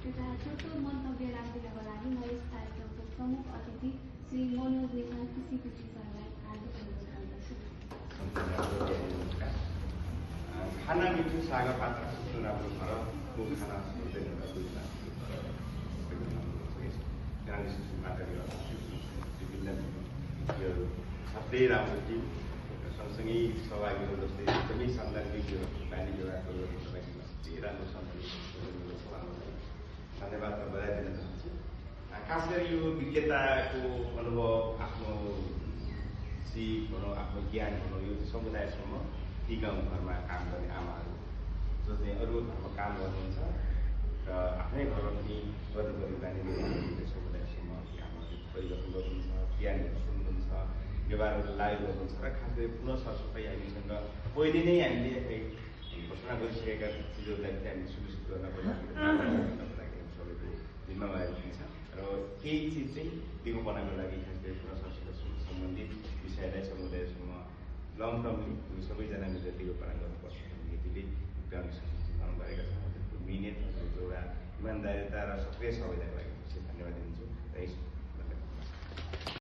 एउटा छोटो मन्तव्य राखिदिनको लागि म यस कार्यक्रमको प्रमुख अतिथि श्री मनोज नेपाल कृषि सरलाई हार्दिक अनुरोध गर्दछु। खाना मिठो साग पात्र कस्तो राम्रो छ र को खाना सोध्दैन विभिन्न सबै राम्रो टिम सँगसँगै सहभागी जस्तै एकदमै सान्दर्भिक यो बानी व्यवहारको धेरै राम्रो धन्यवाद बधाई दिन चाहन्छु। खास गरी यो विज्ञताको अनुभव आफ्नो सिप भनौँ आफ्नो ज्ञान भनौँ यो समुदायसम्म ती गाउँघरमा काम गर्ने आमाहरू जो चाहिँ अरू घरमा काम गर्नुहुन्छ र आफ्नै घरमा पनि गर्नुपर्ने बानी व्यवहारहरू समुदायसम्म आमाहरू परिवर्तन गर्नुहुन्छ, ज्ञानहरू सुन्नुहुन्छ, व्यवहारहरू लागु गर्नुहुन्छ र खास गरी पुनः सरसफाइ हामीसँग पहिले नै हामीले घोषणा गरिसकेका चिजहरूलाई पनि हामीले सुनिश्चित गर्नको लागि सबैको जिम्मेवारी हुन्छ र केही चिज चाहिँ दिगो बनाउनको लागि खास गरी पुनः सरसफाइ सम्बन्धित विषयलाई समुदायसम्म लङ टर्मली यो सबैजना मिलेर दिगोपना गर्नुपर्छ भन्ने नीतिले ग्राउन्ड गरेका छौँ। मिहिनेत एउटा इमान्दारिता र सक्रिय सहभागिताको लागि धन्यवाद दिन्छु र